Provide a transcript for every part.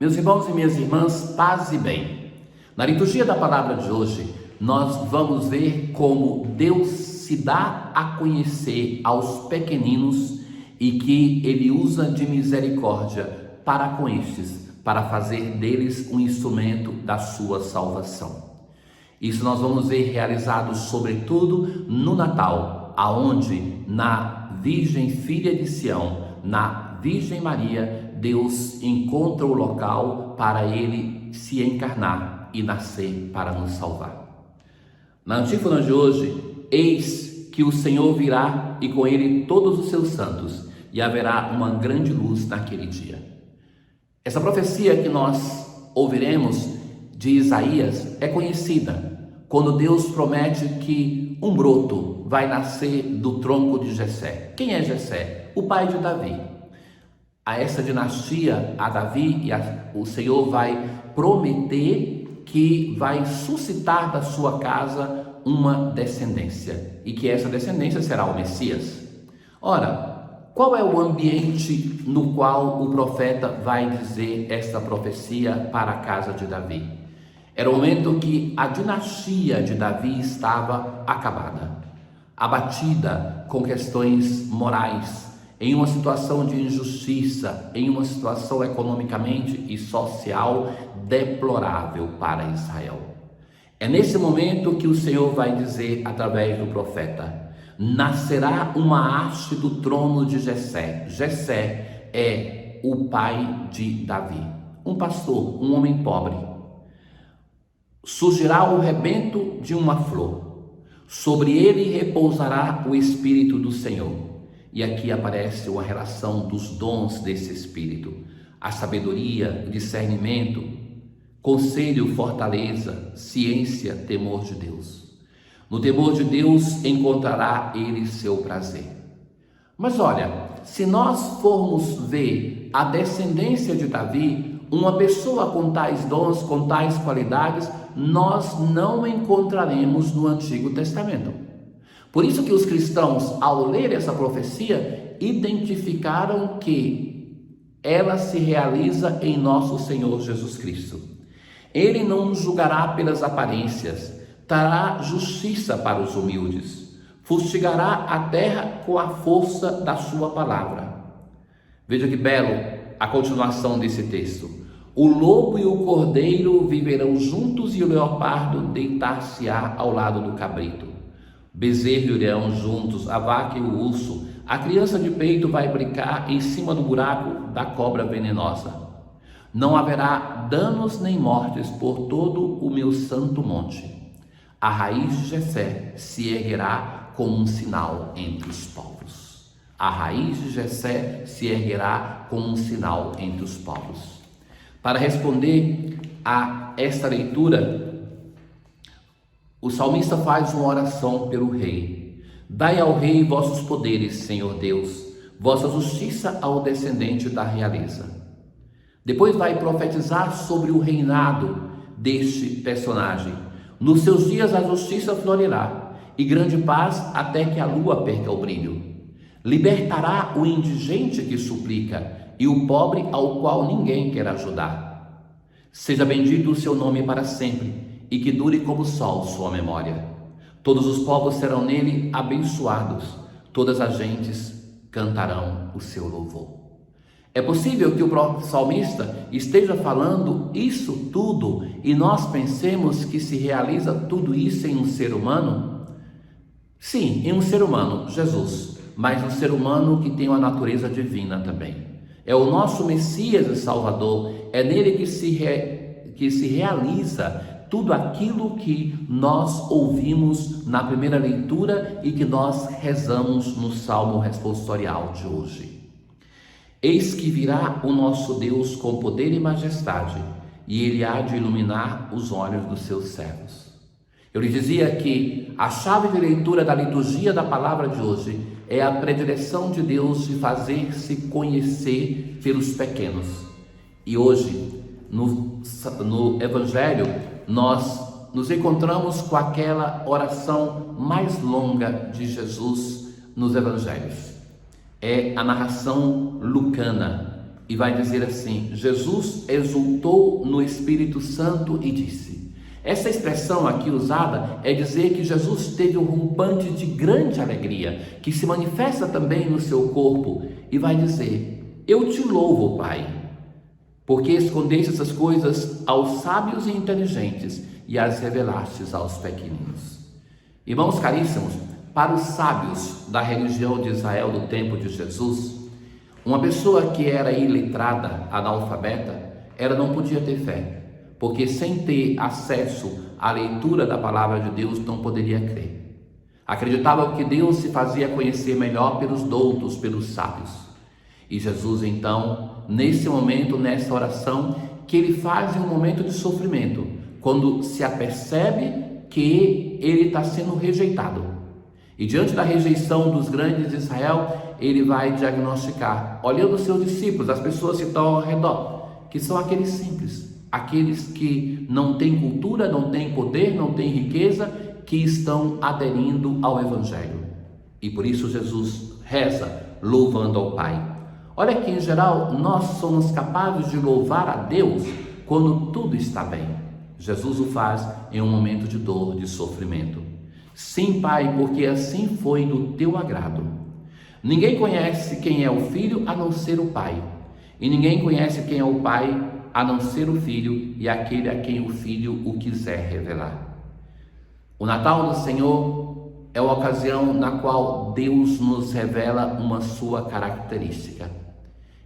Meus irmãos e minhas irmãs, paz e bem. Na liturgia da palavra de hoje, nós vamos ver como Deus se dá a conhecer aos pequeninos e que Ele usa de misericórdia para com estes, para fazer deles um instrumento da sua salvação. Isso nós vamos ver realizado sobretudo no Natal, aonde na Virgem Filha de Sião, na Virgem Maria, Deus encontra o local para Ele se encarnar e nascer para nos salvar. Na antífona de hoje, eis que o Senhor virá e com Ele todos os seus santos, e haverá uma grande luz naquele dia. Essa profecia que nós ouviremos de Isaías é conhecida, quando Deus promete que um broto vai nascer do tronco de Jessé. Quem é Jessé? O pai de Davi. A essa dinastia, a Davi, o Senhor vai prometer que vai suscitar da sua casa uma descendência e que essa descendência será o Messias. Ora, qual é o ambiente no qual o profeta vai dizer esta profecia para a casa de Davi? Era o momento que a dinastia de Davi estava acabada, abatida com questões morais, em uma situação de injustiça, em uma situação economicamente e social deplorável para Israel. É nesse momento que o Senhor vai dizer através do profeta: nascerá uma haste do trono de Jessé. Jessé é o pai de Davi, um pastor, um homem pobre. Surgirá o rebento de uma flor, sobre ele repousará o Espírito do Senhor. E aqui aparece uma relação dos dons desse Espírito: a sabedoria, discernimento, conselho, fortaleza, ciência, temor de Deus. No temor de Deus encontrará ele seu prazer. Mas olha, se nós formos ver a descendência de Davi, uma pessoa com tais dons, com tais qualidades, nós não encontraremos no Antigo Testamento. Por isso que os cristãos, ao ler essa profecia, identificaram que ela se realiza em nosso Senhor Jesus Cristo. Ele não nos julgará pelas aparências, trará justiça para os humildes, fustigará a terra com a força da sua palavra. Veja que belo a continuação desse texto: o lobo e o cordeiro viverão juntos e o leopardo deitar-se-á ao lado do cabrito. Bezerro e o leão juntos, a vaca e o urso, a criança de peito vai brincar em cima do buraco da cobra venenosa. Não haverá danos nem mortes por todo o meu santo monte. A raiz de Jessé se erguerá como um sinal entre os povos. A raiz de Jessé se erguerá como um sinal entre os povos. Para responder a esta leitura, o salmista faz uma oração pelo rei. Dai ao rei vossos poderes, Senhor Deus, vossa justiça ao descendente da realeza. Depois vai profetizar sobre o reinado deste personagem. Nos seus dias a justiça florirá, e grande paz até que a lua perca o brilho. Libertará o indigente que suplica, e o pobre ao qual ninguém quer ajudar. Seja bendito o seu nome para sempre, e que dure como o sol sua memória. Todos os povos serão nele abençoados, todas as gentes cantarão o seu louvor. É possível que o salmista esteja falando isso tudo e nós pensemos que se realiza tudo isso em um ser humano? Sim, em um ser humano, Jesus, mas um ser humano que tem uma natureza divina também. É o nosso Messias e Salvador, é nele que se realiza tudo aquilo que nós ouvimos na primeira leitura e que nós rezamos no Salmo responsorial de hoje. Eis que virá o nosso Deus com poder e majestade, e Ele há de iluminar os olhos dos seus servos. Eu lhe dizia que a chave de leitura da liturgia da palavra de hoje é a predileção de Deus de fazer-se conhecer pelos pequenos. E hoje, no Evangelho, nós nos encontramos com aquela oração mais longa de Jesus nos Evangelhos. É a narração lucana. e vai dizer assim: Jesus exultou no Espírito Santo e disse. Essa expressão aqui usada é dizer que Jesus teve um rompante de grande alegria, que se manifesta também no seu corpo, e vai dizer: eu te louvo, Pai, porque escondeste essas coisas aos sábios e inteligentes e as revelastes aos pequeninos. Irmãos caríssimos, para os sábios da religião de Israel do tempo de Jesus, uma pessoa que era iletrada, analfabeta, ela não podia ter fé, porque sem ter acesso à leitura da palavra de Deus não poderia crer. Acreditavam que Deus se fazia conhecer melhor pelos doutos, pelos sábios. E Jesus então, nesse momento, nessa oração, que ele faz em um momento de sofrimento, quando se apercebe que ele está sendo rejeitado. E diante da rejeição dos grandes de Israel, ele vai diagnosticar, olhando os seus discípulos, as pessoas que estão ao redor, que são aqueles simples, aqueles que não têm cultura, não têm poder, não têm riqueza, que estão aderindo ao Evangelho. E por isso Jesus reza, louvando ao Pai. Olha que em geral nós somos capazes de louvar a Deus quando tudo está bem. Jesus o faz em um momento de dor, de sofrimento. Sim, Pai, porque assim foi do teu agrado. Ninguém conhece quem é o Filho a não ser o Pai. E ninguém conhece quem é o Pai a não ser o Filho e aquele a quem o Filho o quiser revelar. O Natal do Senhor é uma ocasião na qual Deus nos revela uma sua característica.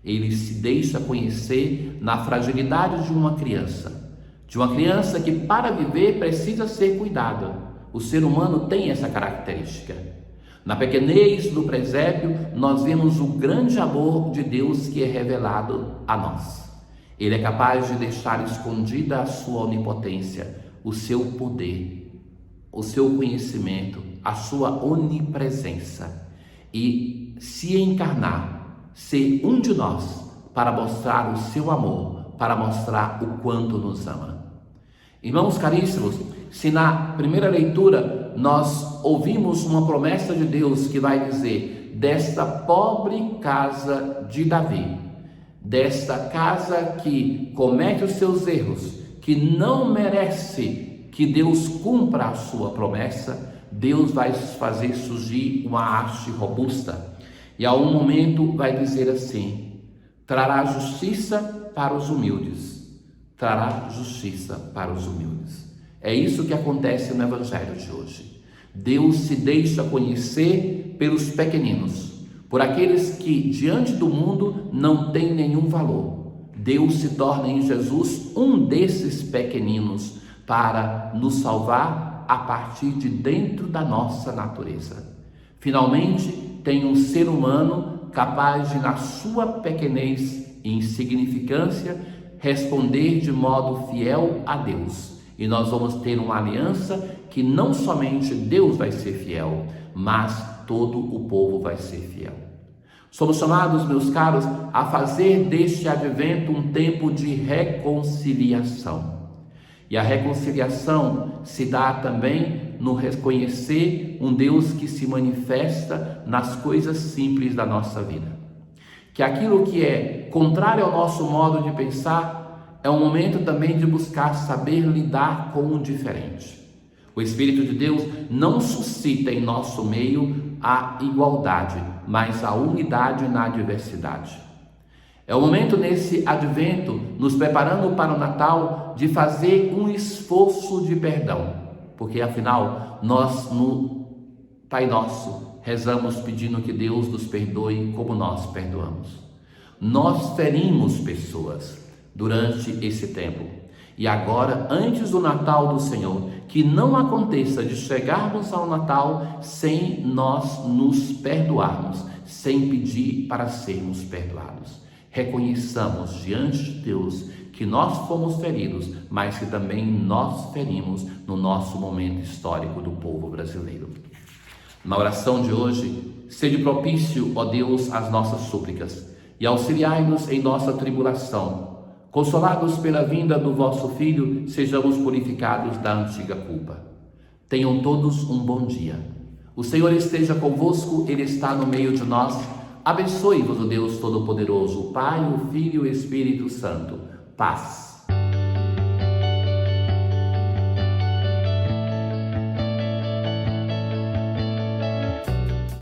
Ele se deixa conhecer na fragilidade de uma criança que para viver precisa ser cuidada. O ser humano tem essa característica. Na pequenez do presépio, nós vemos o grande amor de Deus que é revelado a nós. Ele é capaz de deixar escondida a sua onipotência, o seu poder, o seu conhecimento, a sua onipresença e se encarnar, ser um de nós para mostrar o seu amor, para mostrar o quanto nos ama. Irmãos caríssimos, se na primeira leitura nós ouvimos uma promessa de Deus que vai dizer: desta pobre casa de Davi, desta casa que comete os seus erros, que não merece que Deus cumpra a sua promessa, Deus vai fazer surgir uma haste robusta. E a um momento vai dizer assim: trará justiça para os humildes. Trará justiça para os humildes. É isso que acontece no Evangelho de hoje. Deus se deixa conhecer pelos pequeninos, por aqueles que diante do mundo não têm nenhum valor. Deus se torna em Jesus um desses pequeninos para nos salvar a partir de dentro da nossa natureza. Finalmente, tem um ser humano capaz de, na sua pequenez e insignificância, responder de modo fiel a Deus. E nós vamos ter uma aliança que não somente Deus vai ser fiel, mas todo o povo vai ser fiel. Somos chamados, meus caros, a fazer deste advento um tempo de reconciliação. E a reconciliação se dá também no reconhecer um Deus que se manifesta nas coisas simples da nossa vida. Que aquilo que é contrário ao nosso modo de pensar é um momento também de buscar saber lidar com o diferente. O Espírito de Deus não suscita em nosso meio a igualdade, mas a unidade na diversidade. É o momento nesse advento, nos preparando para o Natal, de fazer um esforço de perdão, porque afinal nós no Pai Nosso rezamos pedindo que Deus nos perdoe como nós perdoamos. Nós ferimos pessoas durante esse tempo. E agora, antes do Natal do Senhor, que não aconteça de chegarmos ao Natal sem nós nos perdoarmos, sem pedir para sermos perdoados. Reconheçamos diante de Deus que nós fomos feridos, mas que também nós ferimos no nosso momento histórico do povo brasileiro. Na oração de hoje, sede propício, ó Deus, às nossas súplicas e auxiliai-nos em nossa tribulação. Consolados pela vinda do vosso Filho, sejamos purificados da antiga culpa. Tenham todos um bom dia. O Senhor esteja convosco, Ele está no meio de nós. Abençoe-vos o Deus Todo-Poderoso, o Pai, o Filho e o Espírito Santo. Paz.